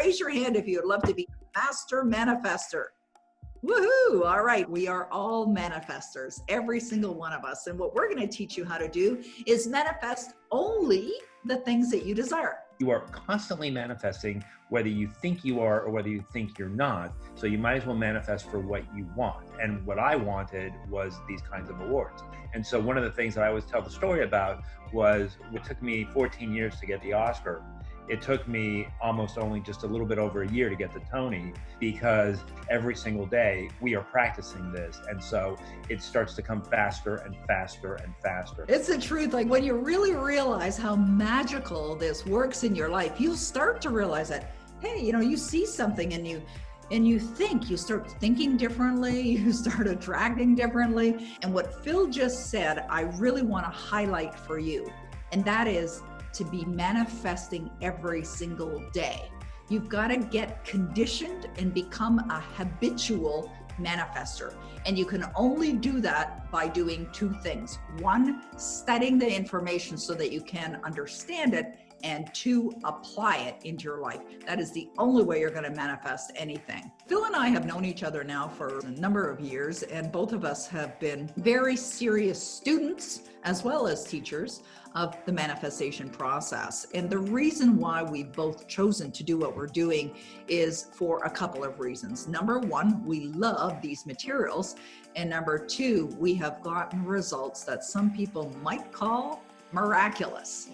raise your hand if you would love to be a master manifester. Woohoo! All right, we are all manifestors, every single one of us. And what we're going to teach you how to do is manifest only the things that you desire. You are constantly manifesting whether you think you are or whether you think you're not. So you might as well manifest for what you want. And what I wanted was these kinds of awards. And so one of the things that I always tell the story about was it took me 14 years to get the Oscar. It took me almost only just a little bit over a year to get the Tony, because every single day we are practicing this. And so it starts to come faster and faster and faster. It's the truth. Like when you really realize how magical this works in your life, you'll start to realize that, hey, you see something and you start thinking differently, you start attracting differently. And what Phil just said, I really want to highlight for you. And that is to be manifesting every single day. You've got to get conditioned and become a habitual manifester. And you can only do that by doing two things. One, studying the information so that you can understand it, and two, apply it into your life. That is the only way you're going to manifest anything. Phil and I have known each other now for a number of years, and both of us have been very serious students as well as teachers of the manifestation process. And the reason why we've both chosen to do what we're doing is for a couple of reasons. Number one, we love these materials. And number two, we have gotten results that some people might call miraculous.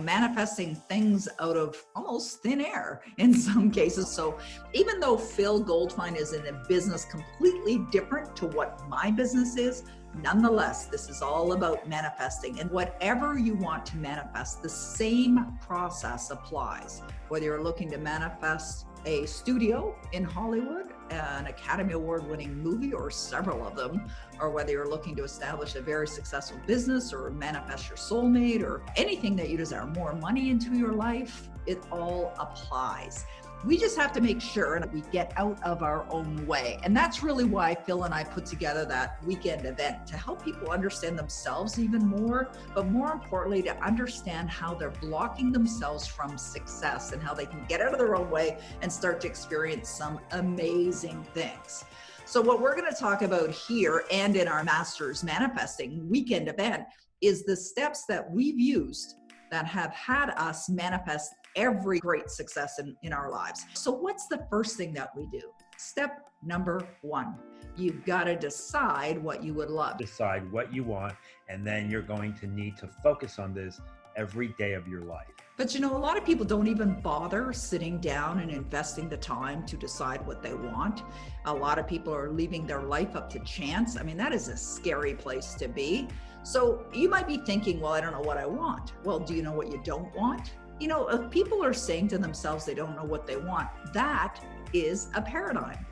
Manifesting things out of almost thin air in some cases. So even though Phil Goldfine is in a business completely different to what my business is, nonetheless, this is all about manifesting. And whatever you want to manifest, the same process applies. Whether you're looking to manifest a studio in Hollywood, an Academy Award-winning movie, or several of them, or whether you're looking to establish a very successful business or manifest your soulmate or anything that you desire, more money into your life, it all applies. We just have to make sure that we get out of our own way. And that's really why Phil and I put together that weekend event, to help people understand themselves even more, but more importantly, to understand how they're blocking themselves from success and how they can get out of their own way and start to experience some amazing things. So what we're going to talk about here and in our Masters Manifesting weekend event is the steps that we've used that have had us manifest every great success in our lives. So what's the first thing that we do? Step number one, you've got to decide what you would love. Decide what you want, and then you're going to need to focus on this every day of your life. But a lot of people don't even bother sitting down and investing the time to decide what they want. A lot of people are leaving their life up to chance. I mean, that is a scary place to be. So you might be thinking, well, I don't know what I want. Well, do you know what you don't want? If people are saying to themselves they don't know what they want, that is a paradigm.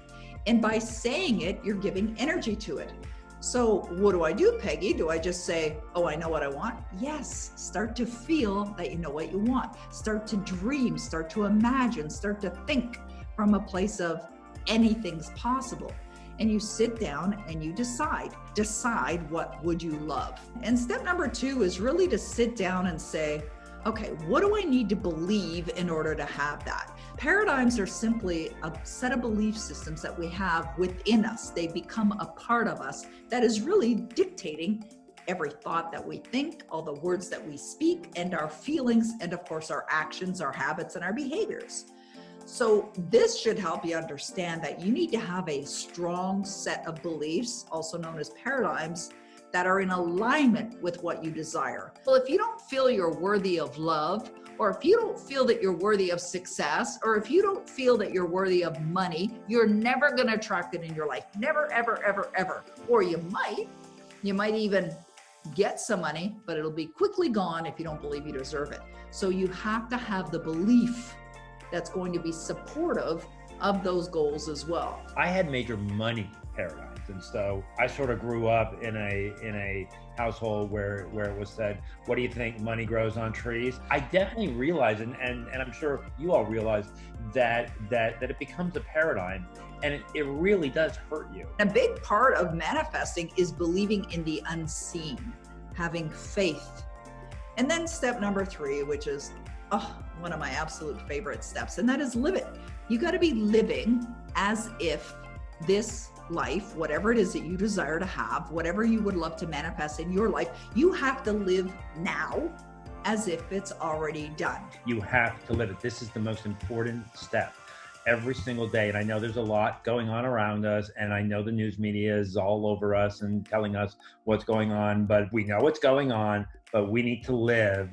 And by saying it, you're giving energy to it. So what do I do, Peggy? Do I just say, oh, I know what I want? Yes. Start to feel that you know what you want. Start to dream, start to imagine, start to think from a place of anything's possible. And you sit down and you decide what would you love. And step number two is really to sit down and say, okay, what do I need to believe in order to have that? Paradigms are simply a set of belief systems that we have within us. They become a part of us that is really dictating every thought that we think, all the words that we speak, and our feelings, and of course our actions, our habits, and our behaviors. So this should help you understand that you need to have a strong set of beliefs, also known as paradigms, that are in alignment with what you desire. Well, if you don't feel you're worthy of love, or if you don't feel that you're worthy of success, or if you don't feel that you're worthy of money, you're never going to attract it in your life. Never, ever, ever, ever. Or you might even get some money, but it'll be quickly gone if you don't believe you deserve it. So you have to have the belief that's going to be supportive of those goals as well. I had major money paradigms. And so I sort of grew up in a household where it was said, what do you think, money grows on trees? I definitely realized, and I'm sure you all realize that it becomes a paradigm, and it really does hurt you. A big part of manifesting is believing in the unseen, having faith. And then step number three, which is, one of my absolute favorite steps, and that is live it. You got to be living as if this life, whatever it is that you desire to have, whatever you would love to manifest in your life, you have to live now as if it's already done. You have to live it. This is the most important step every single day. And I know there's a lot going on around us, and I know the news media is all over us and telling us what's going on, but we know what's going on, but we need to live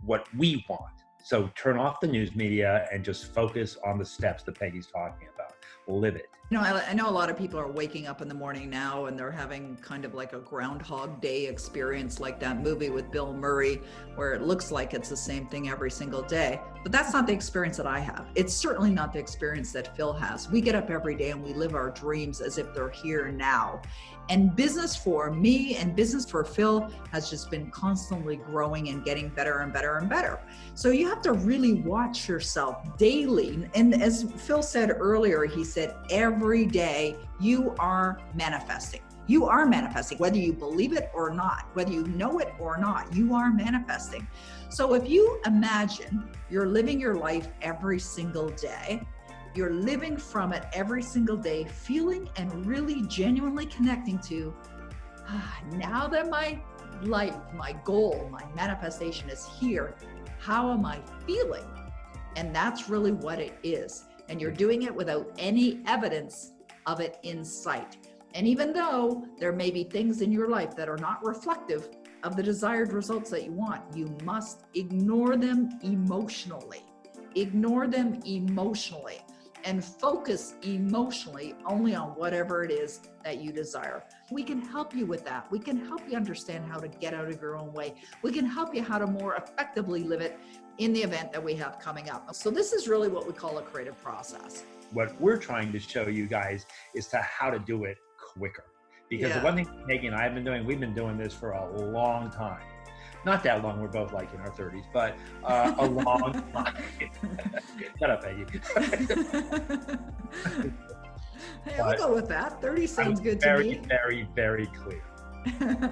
what we want. So turn off the news media and just focus on the steps that Peggy's talking about. Live it. You know, I know a lot of people are waking up in the morning now and they're having kind of like a Groundhog Day experience, like that movie with Bill Murray, where it looks like it's the same thing every single day. But that's not the experience that I have. It's certainly not the experience that Phil has. We get up every day and we live our dreams as if they're here now. And business for me and business for Phil has just been constantly growing and getting better and better and better. So you have to really watch yourself daily. And as Phil said earlier, he said, every day you are manifesting. You are manifesting, whether you believe it or not, whether you know it or not, you are manifesting. So if you imagine you're living your life every single day, you're living from it every single day, feeling and really genuinely connecting to, now that my life, my goal, my manifestation is here, how am I feeling? And that's really what it is. And you're doing it without any evidence of it in sight. And even though there may be things in your life that are not reflective of the desired results that you want, you must ignore them emotionally. Ignore them emotionally and focus emotionally only on whatever it is that you desire. We can help you with that. We can help you understand how to get out of your own way. We can help you how to more effectively live it in the event that we have coming up. So this is really what we call a creative process. What we're trying to show you guys is to how to do it quicker. Because the one thing Peggy and I have been doing, we've been doing this for a long time. Not that long, we're both like in our 30s, but a long time. Shut up, Peggy. Hey, I'll go with that. 30 sounds good to me. Very, very clear.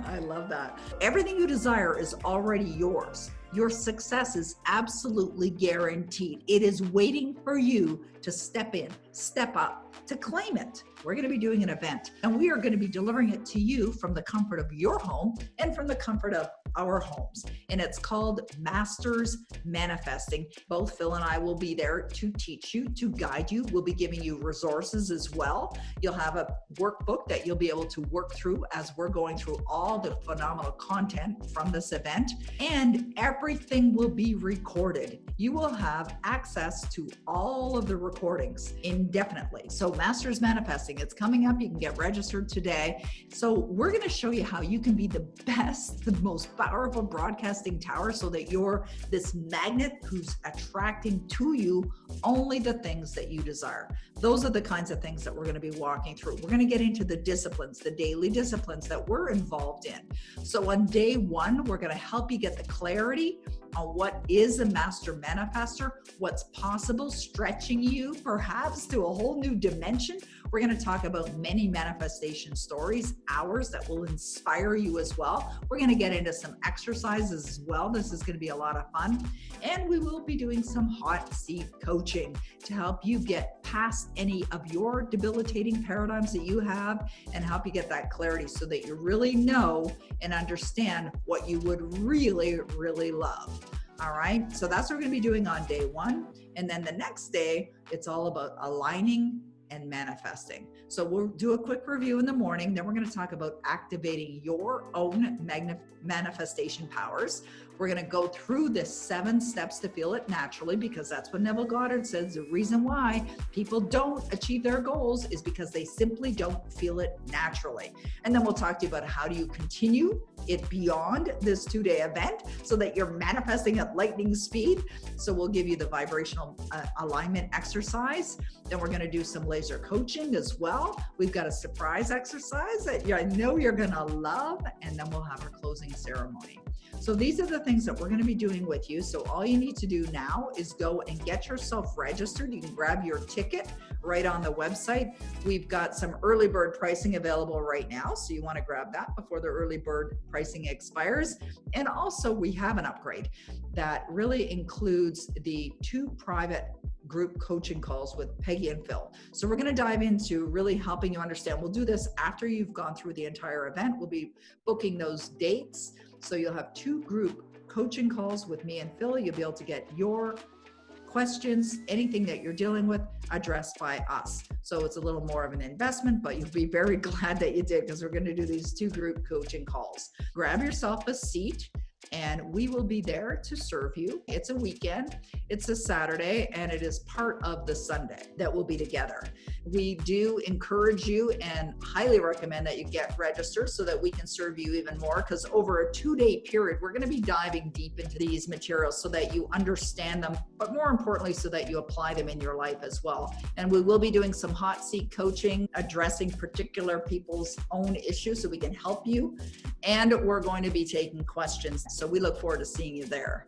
I love that. Everything you desire is already yours. Your success is absolutely guaranteed. It is waiting for you to step in, step up, to claim it. We're going to be doing an event, and we are going to be delivering it to you from the comfort of your home and from the comfort of our homes. And it's called Masters Manifesting. Both Phil and I will be there to teach you, to guide you. We'll be giving you resources as well. You'll have a workbook that you'll be able to work through as we're going through all the phenomenal content from this event. And everything will be recorded. You will have access to all of the recordings indefinitely. So Masters Manifesting, it's coming up. You can get registered today. So we're going to show you how you can be the best, the most powerful broadcasting tower, so that you're this magnet who's attracting to you only the things that you desire. Those are the kinds of things that we're going to be walking through. We're going to get into the disciplines, the daily disciplines that we're involved in. So on day one, we're going to help you get the clarity on what is a master manifestor, what's possible, stretching you perhaps to a whole new dimension. We're going to talk about many manifestation stories, ours that will inspire you as well. We're going to get into some exercises as well. This is going to be a lot of fun. And we will be doing some hot seat coaching to help you get past any of your debilitating paradigms that you have and help you get that clarity so that you really know and understand what you would really, really love. All right. So that's what we're going to be doing on day one. And then the next day, it's all about aligning and manifesting. So we'll do a quick review in the morning. Then we're going to talk about activating your own manifestation powers. We're going to go through the 7 steps to feel it naturally, because that's what Neville Goddard says. The reason why people don't achieve their goals is because they simply don't feel it naturally. And then we'll talk to you about how do you continue it beyond this 2-day event so that you're manifesting at lightning speed. So we'll give you the vibrational alignment exercise. Then we're going to do some laser coaching as well. We've got a surprise exercise that I know you're going to love. And then we'll have our closing ceremony. So these are the things that we're going to be doing with you. So all you need to do now is go and get yourself registered. You can grab your ticket right on the website. We've got some early bird pricing available right now. So you want to grab that before the early bird pricing expires. And also we have an upgrade that really includes the 2 private group coaching calls with Peggy and Phil. So we're going to dive into really helping you understand. We'll do this after you've gone through the entire event. We'll be booking those dates. So you'll have 2 group coaching calls with me and Phil. You'll be able to get your questions, anything that you're dealing with, addressed by us. So it's a little more of an investment, but you'll be very glad that you did, because we're going to do these 2 group coaching calls. Grab yourself a seat, and we will be there to serve you. It's a weekend, it's a Saturday, and it is part of the Sunday that we'll be together. We do encourage you and highly recommend that you get registered so that we can serve you even more, because over a 2-day period, we're going to be diving deep into these materials so that you understand them, but more importantly, so that you apply them in your life as well. And we will be doing some hot seat coaching, addressing particular people's own issues so we can help you. And we're going to be taking questions. So we look forward to seeing you there.